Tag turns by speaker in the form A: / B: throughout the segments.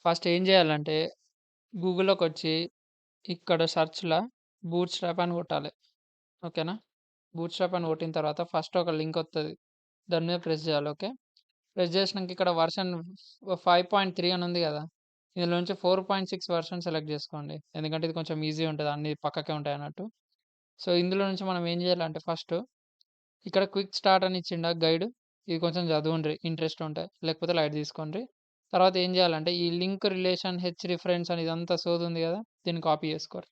A: First ఏం జేయాలంటే గూగుల్‌లోకొచ్చి ఇక్కడ సెర్చ్‌ల బూట్‌స్ట్రాప్ అని కొట్టాలి. ఓకేనా? బూట్‌స్ట్రాప్ అని కొట్టిన తర్వాత ఫస్ట్ ఒక లింక్ వత్తది. దాని మీద ప్రెస్ చేయాలి. ఓకే. ప్రెస్ చేసినంక ఇక్కడ వర్షన్ 5.3 అని ఉంది గదా! ఇందులో నుంచి 4.6 వర్షన్ సెలెక్ట్ జేసుకోండి. ఎందుకంటే ఇది కొంచెం ఈజీ ఉంటది. అన్నీ పక్కకే ఉంటాయన్నట్టు. సో, ఇందులో నుంచి మనం ఏం జేయాలంటే ఫస్ట్ ఇక్కడ క్విక్ స్టార్ట్ అని ఇచ్చిండా గైడ్. ఇది కొంచెం చదువుండ్రి ఇంట్రెస్ట్ ఉంటే. లేకపోతే లైట్ తీసుకోండ్రి. తర్వాత ఏం చేయాలంటే ఈ లింక్ రిలేషన్ హెచ్ రిఫరెన్స్ అని ఇదంతా సోదుంది గదా! దీన్ని కాపీ చేసుకోండి.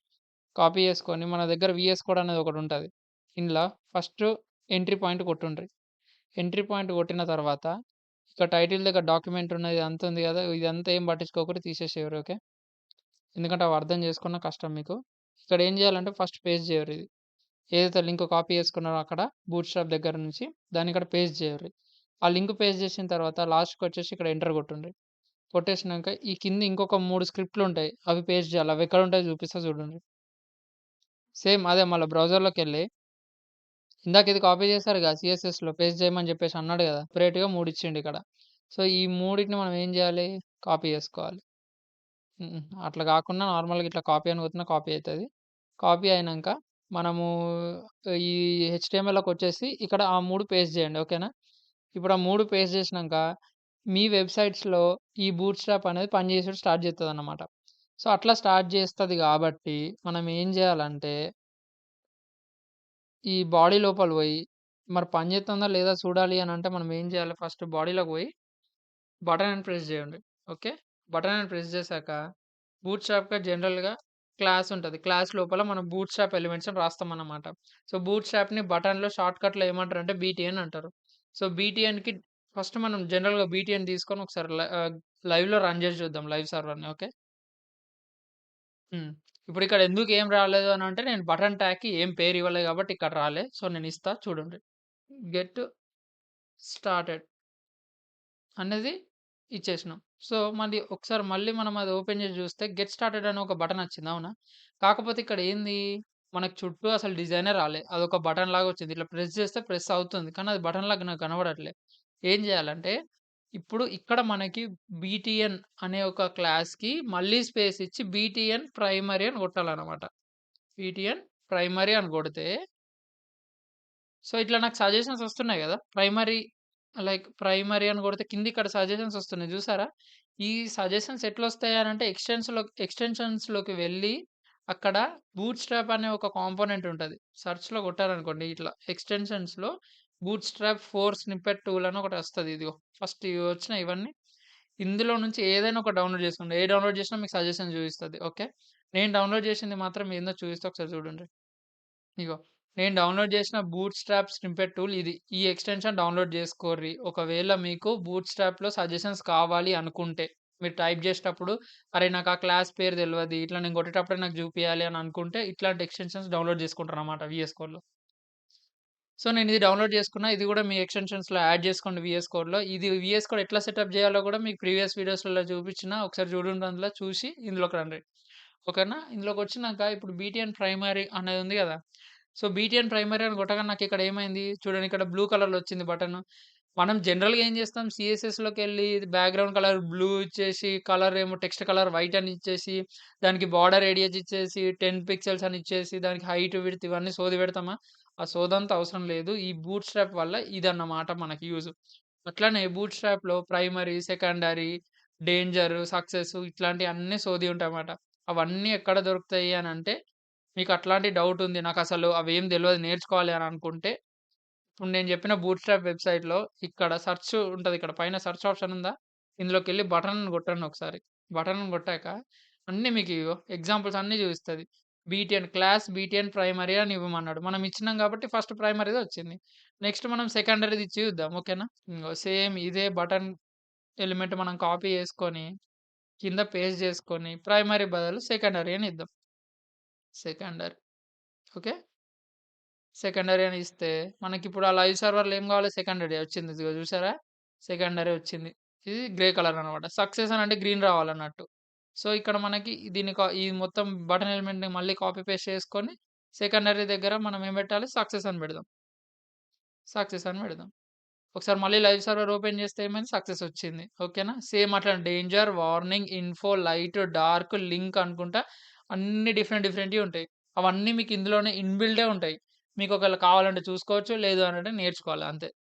A: కాపీ చేసుకొని మన దగ్గర వీఎస్ కోడ్ అనేది ఒకటుంటది. ఇండ్ల ఫస్ట్ ఎంట్రీ పాయింట్ కొట్టుండ్రి. ఎంట్రీ పాయింట్ కొట్టిన తర్వాత ఇక టైటిల్ దగ్గర డాక్యుమెంట్ ఉన్నది ఇదంతా ఉంది గదా! ఇదంతా ఏం పట్టించుకోకుండా తీసేసేయుర్రి. ఓకే. ఎందుకంటే అవి అర్థం చేసుకున్న కష్టం మీకు. ఇక్కడ ఏం చేయాలంటే ఫస్ట్ పేస్ట్ చేయుర్రి ఇది. ఏదైతే లింక్ కాపీ చేసుకున్నారో అక్కడ బూట్‌స్ట్రాప్ దగ్గర నుంచి దాన్ని ఇక్కడ పేస్ట్ చేయుర్రి. ఆ లింక్ పేస్ట్ చేసిన తర్వాత లాస్ట్‌కొచ్చేసి ఇక్కడ ఎంటర్ కొట్టుండ్రి. కొట్టేసినంక ఈ కింద ఇంకొక 3 స్క్రిప్ట్‌లుంటాయి. అవి పేస్ట్ చేయాలి. అవి ఎక్కడుంటాయో చూపిస్తా చూడండి. సేమ్ అదే మళ్ళా బ్రౌజర్‌లోకెళ్ళి ఇందాక ఇది కాపీ చేశారుగా సీఎస్ఎస్‌లో పేస్ట్ చేయమని చెప్పేసి అన్నాడు గదా! సెపరేట్‌గా 3 ఇచ్చిండు ఇక్కడ. సో, ఈ మూడిటిని మనం ఏం చేయాలి? కాపీ చేసుకోవాలి. అట్లా గాకుండా నార్మల్‌గా ఇట్లా కాపీ అని కొట్టినా కాపీ అయితది. కాపీ అయినంక మనము ఈ హెచ్‌టీఎంఎల్‌లోకొచ్చేసి ఇక్కడ ఆ 3 పేస్ట్ చేయండి. ఓకేనా? ఇప్పుడు ఆ 3 పేస్ట్ చేసినంక మీ వెబ్‌సైట్స్‌లో ఈ బూట్‌స్ట్రాప్ అనేది పనిచేసుడు స్టార్ట్ చేస్తదన్నమాట. సో, అట్లా స్టార్ట్ చేస్తది గాబట్టి మనం ఏం చేయాలంటే ఈ బాడీ లోపల పోయి మరి పనిచేస్తుందా లేదా చూడాలి అనంటే మనం ఏం చేయాలి ఫస్ట్ బాడీలోకి పోయి బటన్ అని ప్రెస్ చేయండి. ఓకే. బటన్ అని ప్రెస్ చేశాక బూట్‌స్ట్రాప్‌గా జనరల్‌గా క్లాస్ ఉంటది. క్లాస్ లోపల మనం బూట్‌స్ట్రాప్ ఎలిమెంట్స్ అని రాస్తామన్నమాట. సో, బూట్‌స్ట్రాప్‌ని బటన్‌లో షార్ట్‌కట్‌లో ఏమంటారంటే బీటీఎన్ అంటారు. సో, బీటీఎన్‌కి ఫస్ట్ మనం జనరల్‌గా బీటీఎన్ తీసుకొని ఒకసారి లైవ్‌లో రన్ చేసి చూద్దాం లైవ్ సర్వర్‌ని. ఓకే. హ్మ్. ఇప్పుడిక్కడ ఎందుకు ఏం రాలేదు అనంటే నేను బటన్ ట్యాగ్‌కి ఏం పేరు ఇవ్వలేదు కాబట్టి ఇక్కడ రాలే. సో, నేను ఇస్తా చూడండి. గెట్ స్టార్టెడ్ అనేది ఇచ్చేసినాం. సో, ఒకసారి మళ్ళీ మనం అది ఓపెన్ చేసి చూస్తే గెట్ స్టార్టెడ్ అని ఒక బటన్ వచ్చింది. అవునా? కాకపోతే ఇక్కడ ఏంది మనకు చుట్టూ అసలు డిజైనే రాలే. అదొక బటన్ లాగా వచ్చింది. ఇట్లా ప్రెస్ చేస్తే ప్రెస్ అవుతుంది. కానీ అది బటన్ లాగా నాకు కనబడట్లే. ఏం చేయాలంటే ఇప్పుడు ఇక్కడ మనకి బీటీఎన్ అనే ఒక క్లాస్‌కి మళ్ళీ స్పేస్ ఇచ్చి బీటీఎన్ ప్రైమరీ అని కొట్టాలన్నమాట. బీటీఎన్ ప్రైమరీ అని కొడితే సో, ఇట్లా నాకు సజెషన్స్ వస్తున్నాయి గదా! ప్రైమరీ అని కొడితే కింద ఇక్కడ సజెషన్స్ వస్తున్నాయి చూసారా? ఈ సజెషన్స్ ఎట్లొస్తాయి అనంటే ఎక్స్‌టెన్షన్స్‌లోకి వెళ్ళి అక్కడ బూట్‌స్ట్రాప్ అనే ఒక కాంపోనెంట్ ఉంటది. సెర్చ్‌లో కొట్టారనుకోండి ఇట్లా ఎక్స్‌టెన్షన్స్‌లో బూట్‌స్ట్రాప్ 4 స్నిప్పెట్ టూల్ అని ఒకటొస్తది. ఇదిగో ఫస్ట్ ఇవి వచ్చినాయి ఇవన్నీ. ఇందులో నుంచి ఏదైనా ఒకటి డౌన్‌లోడ్ చేసుకోండి. ఏ డౌన్‌లోడ్ చేసినా మీకు సజెషన్ చూపిస్తది. ఓకే. నేను డౌన్‌లోడ్ చేసింది మాత్రం ఏందో చూపిస్తా ఒకసారి చూడండి. ఇగో నేను డౌన్‌లోడ్ చేసిన బూట్‌స్ట్రాప్ స్నిప్పెట్ టూల్ ఇది. ఈ ఎక్స్‌టెన్షన్ డౌన్‌లోడ్ చేసుకోర్రి. ఒకవేళ మీకు బూట్‌స్ట్రాప్‌లో సజెషన్స్ కావాలి అనుకుంటే, మీరు టైప్ చేసేటప్పుడు అరే! నాకు ఆ క్లాస్ పేరు తెలవది. ఇట్లా నేను కొట్టేటప్పుడే నాకు చూపియాలి అని అనుకుంటే, ఇట్లాంటి ఎక్స్‌టెన్షన్స్ డౌన్‌లోడ్ చేసుకుంటారనమాట వీఎస్ కోడ్‌లో. సో, నేనిది డౌన్‌లోడ్ చేసుకున్నా. ఇది గూడా మీ ఎక్స్‌టెన్షన్స్‌లో యాడ్ చేసుకోండి వీఎస్ కోడ్‌లో. ఇది వీఎస్ కోడ్ ఎట్లా సెటప్ జేయాలో గూడా మీకు ప్రీవియస్ వీడియోస్‌లలో చూపించిన. ఒకసారి చూడండి అందులో చూసి ఇందులోకి రండి. ఓకేనా? ఇందులోకొచ్చినాక ఇప్పుడు బీటీఎన్ ప్రైమరీ అనేది ఉంది గదా! సో, బీటీఎన్ ప్రైమరీ అని కొట్టగానే నాకిక్కడ ఏమైంది? చూడండి ఇక్కడ బ్లూ కలర్‌లో వచ్చింది బటను. మనం జనరల్‌గా ఏం చేస్తాం సీఎస్ఎస్‌లోకెళ్ళి బ్యాక్‌గ్రౌండ్ కలర్ బ్లూ ఇచ్చేసి, కలర్ ఏమో టెక్స్ట్ కలర్ వైట్ అని ఇచ్చేసి, దానికి బార్డర్ రేడియస్ ఇచ్చేసి, 10 పిక్సెల్స్ అని ఇచ్చేసి, దానికి హైట్, విడ్త్ ఇవన్నీ సోది పెడతామా? ఆ సోదంతా అవసరం లేదు. ఈ బూట్‌స్ట్రాప్ వల్ల ఇదన్నమాట మనకి యూజ్. అట్లనే బూట్‌స్ట్రాప్‌లో ప్రైమరీ, సెకండరీ, డేంజర్, సక్సెస్ ఇట్లాంటియన్నీ సోది ఉంటాయన్నమాట. అవన్నీ ఎక్కడ దొరుకుతాయి అనంటే, మీకు అట్లాంటి డౌట్ ఉంది. నాకసలు అవేం తెలవదు నేర్చుకోవాలి అని అనుకుంటే, ఇప్పుడు నేను చెప్పిన బూట్‌స్ట్రాప్ వెబ్‌సైట్‌లో ఇక్కడ సెర్చ్ ఉంటది. ఇక్కడ పైన సెర్చ్ ఆప్షన్ ఉందా? ఇందులోకెళ్ళి బటన్ కొట్టండి ఒకసారి. బటన్ కొట్టాక అన్నీ మీకు ఇగో ఎగ్జాంపుల్స్ అన్నీ చూపిస్తది. బీటీఎన్ ప్రైమరీ అని ఇవ్వమన్నాడు. మనం ఇచ్చినాం కాబట్టి ఫస్ట్ ప్రైమరీదే వచ్చింది. నెక్స్ట్ మనం సెకండరీది ఇచ్చి చూద్దాం. ఓకేనా? ఇంగో సేమ్ ఇదే బటన్ ఎలిమెంట్ మనం కాపీ చేసుకొని, కింద పేస్ట్ చేసుకొని, ప్రైమరీ బదులు సెకండరీ అని ఇద్దాం. సెకండరీ. ఓకే. సెకండరీ అని ఇస్తే మనకిప్పుడు ఆ లైవ్ సర్వర్‌లో ఏం కావాలి? సెకండరీ వచ్చింది. ఇదిగో చూసారా? సెకండరీ వచ్చింది. ఇది గ్రే కలర్ అనమాట. సక్సెస్ అని అంటే గ్రీన్ రావాలన్నట్టు. సో, ఇక్కడ మనకి ఈ మొత్తం బటన్ ఎలిమెంట్‌ని మళ్ళీ కాపీ పేస్ట్ చేసుకొని సెకండరీ దగ్గర మనం ఏం పెట్టాలి? సక్సెస్ అని పెడదాం. సక్సెస్ అని పెడదాం. ఒకసారి మళ్ళీ లైవ్ సర్వర్ ఓపెన్ చేస్తే ఏమైంది సక్సెస్ వచ్చింది. ఓకేనా. సేమ్ అట్లనే danger, warning, info, light, dark, link అనుకుంటా అన్ని డిఫరెంట్‌వి ఉంటాయి. అవన్నీ మీకు ఇందులోనే ఇన్‌బిల్డే ఉంటాయి. మీకు ఒకవేళ కావాలంటే చూసుకోవచ్చు. లేదు అనంటే నేర్చుకోవాలి అంతే.